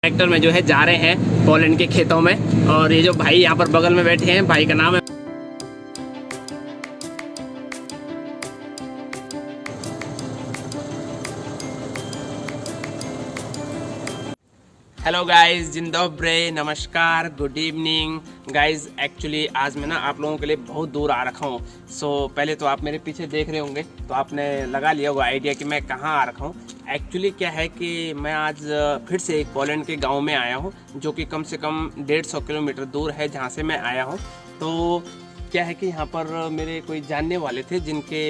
Tractor में जो है जा रहे हैं पोलैंड के खेतों में। और ये जो भाई यहाँ पर बगल में बैठे हैं, भाई का नाम है हेलो गाइस, जिन दोब्रे, नमस्कार, गुड इवनिंग गाइस। एक्चुअली आज मैं ना आप लोगों के लिए बहुत दूर आ रखा हूँ। पहले तो आप मेरे पीछे देख रहे होंगे तो आपने लगा लिया होगा आइडिया कि मैं कहाँ आ रखा हूँ। एक्चुअली क्या है कि मैं आज फिर से एक पोलैंड के गांव में आया हूँ, जो कि कम से कम 150 किलोमीटर दूर है जहाँ से मैं आया हूँ। तो क्या है कि यहाँ पर मेरे कोई जानने वाले थे जिनके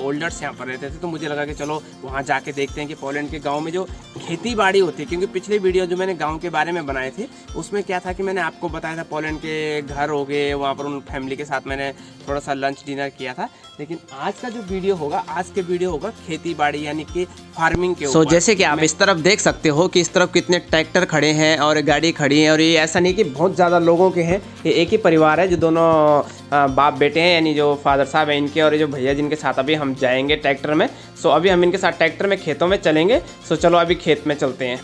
ओल्डर्स यहाँ पर रहते थे, तो मुझे लगा कि चलो वहाँ जाके देखते हैं कि पोलैंड के गांव में जो खेती बाड़ी होती है। क्योंकि पिछली वीडियो जो मैंने गांव के बारे में बनाए थे उसमें क्या था कि मैंने आपको बताया था पोलैंड के घर हो गए, वहाँ पर उन फैमिली के साथ मैंने थोड़ा सा लंच डिनर किया था। लेकिन आज का जो वीडियो होगा, आज के वीडियो होगा खेती बाड़ी यानी कि फार्मिंग के ऊपर। जैसे कि आप इस तरफ देख सकते हो कि इस तरफ कितने ट्रैक्टर खड़े हैं और गाड़ी खड़ी है। और ये ऐसा नहीं कि बहुत ज़्यादा लोगों के हैं, ये एक ही परिवार है जो दोनों बाप बेटे हैं, यानी जो फादर साहब हैं इनके और ये जो भैया जिनके साथ अभी हम जाएंगे ट्रैक्टर में। अभी हम इनके साथ ट्रैक्टर में खेतों में चलेंगे। चलो अभी खेत में चलते हैं।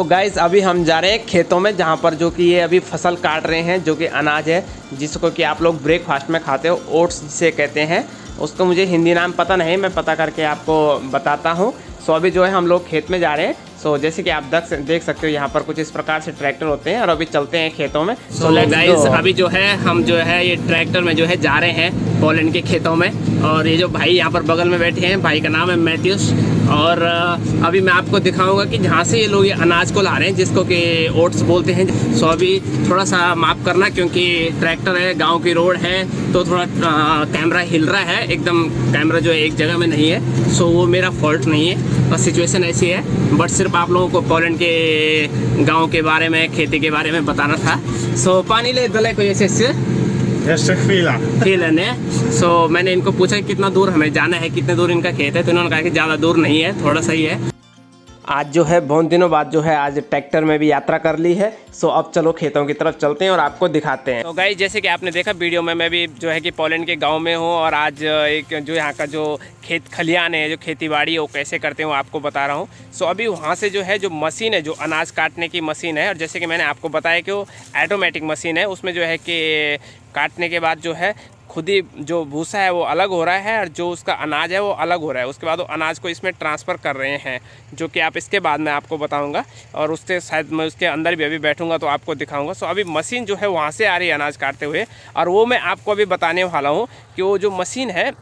गाइस अभी हम जा रहे हैं खेतों में, जहाँ पर जो कि ये अभी फसल काट रहे हैं, जो कि अनाज है जिसको कि आप लोग ब्रेकफास्ट में खाते हो, ओट्स जिसे कहते हैं। उसको मुझे हिंदी नाम पता नहीं, मैं पता करके आपको बताता हूँ। अभी जो है हम लोग खेत में जा रहे हैं। जैसे कि आप देख सकते हो यहाँ पर कुछ इस प्रकार से ट्रैक्टर होते हैं और अभी चलते हैं खेतों में। गाइस अभी जो है हम जो है ये ट्रैक्टर में जो है जा रहे हैं पोलैंड के खेतों में। और ये जो भाई यहाँ पर बगल में बैठे हैं, भाई का नाम है मैथ्यूस। और अभी मैं आपको दिखाऊंगा कि जहाँ से ये लोग ये अनाज को ला रहे हैं, जिसको कि ओट्स बोलते हैं। अभी थोड़ा सा माफ़ करना, क्योंकि ट्रैक्टर है, गाँव की रोड है, तो थोड़ा कैमरा हिल रहा है। एकदम कैमरा जो है एक जगह में नहीं है। वो मेरा फॉल्ट नहीं है, बस सिचुएशन ऐसी है। बट सिर्फ आप लोगों को पोलैंड के गांव के बारे में, खेती के बारे में बताना था। पानी ले दले को Jeszcze chwila. ने मैंने इनको पूछा कि कितना दूर हमें जाना है, कितने दूर इनका खेत है, तो इन्होंने कहा कि ज़्यादा दूर नहीं है, थोड़ा सा ही है। आज जो है बहुत दिनों बाद जो है आज ट्रैक्टर में भी यात्रा कर ली है। अब चलो खेतों की तरफ चलते हैं और आपको दिखाते हैं। तो गाइस जैसे कि आपने देखा वीडियो में, मैं भी जो है कि पोलैंड के गांव में हूं। और आज एक जो यहाँ का जो खेत खलियान है, जो खेती बाड़ी है, वो कैसे करते हैं वो आपको बता रहा हूँ। अभी वहाँ से जो है जो मशीन है, जो अनाज काटने की मशीन है, और जैसे कि मैंने आपको बताया कि वो ऑटोमेटिक मशीन है। उसमें जो है कि काटने के बाद जो है खुद ही जो भूसा है वो अलग हो रहा है और जो उसका अनाज है वो अलग हो रहा है। उसके बाद वो अनाज को इसमें ट्रांसफ़र कर रहे हैं, जो कि आप इसके बाद मैं आपको बताऊंगा। और उससे शायद मैं उसके अंदर भी अभी बैठूंगा तो आपको दिखाऊंगा। अभी मशीन जो है वहाँ से आ रही है अनाज काटते हुए, और वो मैं आपको अभी बताने वाला हूँ कि वो जो मशीन है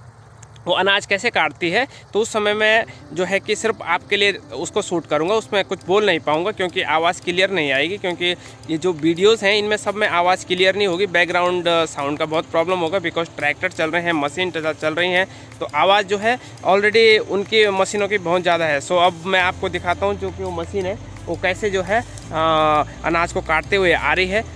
वो अनाज कैसे काटती है। तो उस समय मैं जो है कि सिर्फ आपके लिए उसको शूट करूँगा, उसमें कुछ बोल नहीं पाऊँगा क्योंकि आवाज़ क्लियर नहीं आएगी। क्योंकि ये जो वीडियोस हैं इनमें सब में आवाज़ क्लियर नहीं होगी, बैकग्राउंड साउंड का बहुत प्रॉब्लम होगा। बिकॉज ट्रैक्टर चल रहे हैं, मशीन चल रही हैं, तो आवाज़ जो है ऑलरेडी उनकी मशीनों की बहुत ज़्यादा है। अब मैं आपको दिखाता हूँ जो कि वो मशीन है वो कैसे जो है अनाज को काटते हुए आ रही है।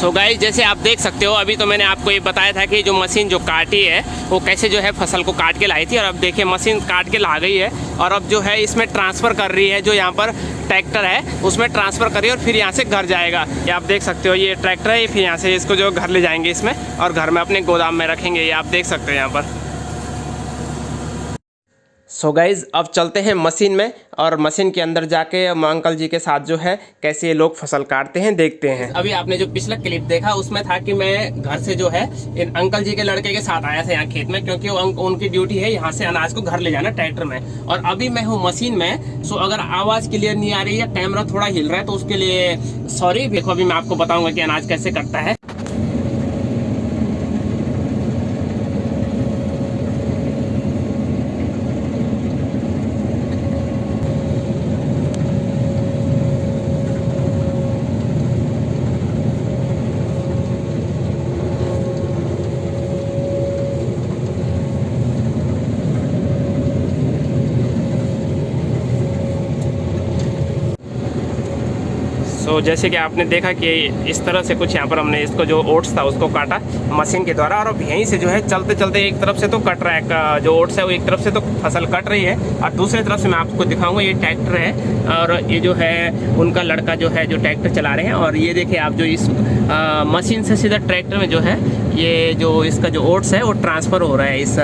गाइस जैसे आप देख सकते हो, अभी तो मैंने आपको ये बताया था कि जो मशीन जो काटी है वो कैसे जो है फसल को काट के लाई थी। और अब देखिए मशीन काट के ला गई है और अब जो है इसमें ट्रांसफ़र कर रही है। जो यहाँ पर ट्रैक्टर है उसमें ट्रांसफ़र करिए और फिर यहाँ से घर जाएगा। ये आप देख सकते हो, ये ट्रैक्टर है, फिर यहाँ से इसको जो घर ले जाएंगे इसमें और घर में अपने गोदाम में रखेंगे। ये आप देख सकते हो यहाँ पर। गाइज अब चलते हैं मशीन में और मशीन के अंदर जाके अंकल जी के साथ जो है कैसे ये लोग फसल काटते हैं देखते हैं। अभी आपने जो पिछला क्लिप देखा उसमें था कि मैं घर से जो है इन अंकल जी के लड़के के साथ आया था यहाँ खेत में, क्योंकि उनकी ड्यूटी है यहाँ से अनाज को घर ले जाना ट्रैक्टर में। और अभी मैं हूँ मशीन में। अगर आवाज क्लियर नहीं आ रही है, कैमरा थोड़ा हिल रहा है, तो उसके लिए सॉरी। देखो अभी मैं आपको बताऊंगा कि अनाज कैसे कटता है। तो जैसे कि आपने देखा कि इस तरह से कुछ यहाँ पर हमने इसको जो ओट्स था उसको काटा मशीन के द्वारा, और अब यहीं से जो है चलते चलते एक तरफ से तो कट रहा है जो ओट्स है, वो एक तरफ से तो फसल कट रही है, और दूसरी तरफ से मैं आपको दिखाऊंगा ये ट्रैक्टर है, और ये जो है उनका लड़का जो है जो ट्रैक्टर चला रहे हैं। और ये देखिए आप जो इस मशीन से सीधा ट्रैक्टर में जो है ये जो इसका जो ओट्स है वो ट्रांसफ़र हो रहा है इस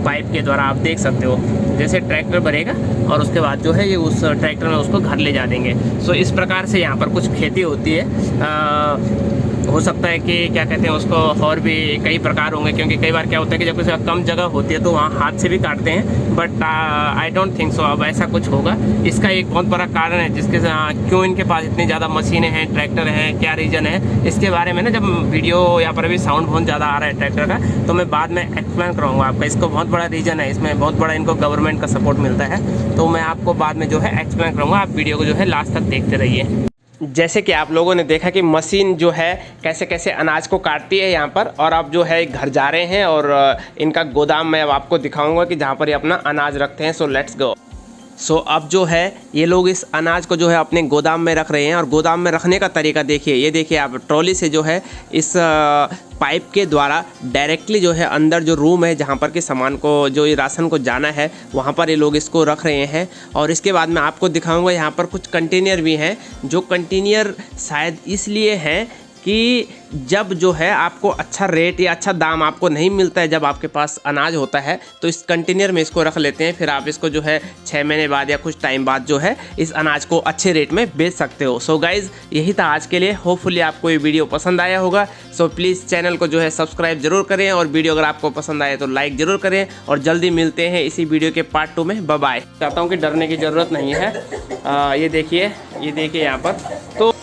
पाइप के द्वारा। आप देख सकते हो जैसे ट्रैक्टर भरेगा और उसके बाद जो है ये उस ट्रैक्टर में उसको घर ले जा देंगे। सो इस प्रकार से यहाँ पर कुछ खेती होती है। हो सकता है कि क्या कहते हैं उसको और भी कई प्रकार होंगे, क्योंकि कई बार क्या होता है कि जब किसी कम जगह होती है तो वहाँ हाथ से भी काटते हैं, but I don't think so अब ऐसा कुछ होगा। इसका एक बहुत बड़ा कारण है जिसके क्यों इनके पास इतनी ज़्यादा मशीनें हैं, ट्रैक्टर हैं, क्या रीज़न है, इसके बारे में ना जब वीडियो यहाँ पर अभी साउंड बहुत ज़्यादा आ रहा है ट्रैक्टर का, तो मैं बाद में एक्सप्लेन कराऊंगा आपका। इसको बहुत बड़ा रीज़न है, इसमें बहुत बड़ा इनको गवर्नमेंट का सपोर्ट मिलता है, तो मैं आपको बाद में जो है एक्सप्लेन करूँगा। आप वीडियो को जो है लास्ट तक देखते रहिए। जैसे कि आप लोगों ने देखा कि मशीन जो है कैसे कैसे अनाज को काटती है यहाँ पर, और अब जो है घर जा रहे हैं और इनका गोदाम मैं अब आपको दिखाऊंगा कि जहाँ पर ये अपना अनाज रखते हैं। So let's go. सो अब जो है ये लोग इस अनाज को जो है अपने गोदाम में रख रहे हैं, और गोदाम में रखने का तरीका देखिए। ये देखिए आप ट्रॉली से जो है इस पाइप के द्वारा डायरेक्टली जो है अंदर जो रूम है जहाँ पर कि सामान को जो ये राशन को जाना है वहाँ पर ये लोग इसको रख रहे हैं। और इसके बाद मैं आपको दिखाऊंगा यहाँ पर कुछ कंटेनर भी हैं, जो कंटेनर शायद इसलिए हैं कि जब जो है आपको अच्छा रेट या अच्छा दाम आपको नहीं मिलता है जब आपके पास अनाज होता है, तो इस कंटेनर में इसको रख लेते हैं, फिर आप इसको जो है 6 महीने बाद या कुछ टाइम बाद जो है इस अनाज को अच्छे रेट में बेच सकते हो। सो गाइज़ यही था आज के लिए। होपफुली आपको ये वीडियो पसंद आया होगा। सो प्लीज़ चैनल को जो है सब्सक्राइब जरूर करें, और वीडियो अगर आपको पसंद आए तो लाइक ज़रूर करें, और जल्दी मिलते हैं इसी वीडियो के पार्ट 2 में। Bye bye. चाहता हूँ कि डरने की ज़रूरत नहीं है। ये देखिए यहाँ पर तो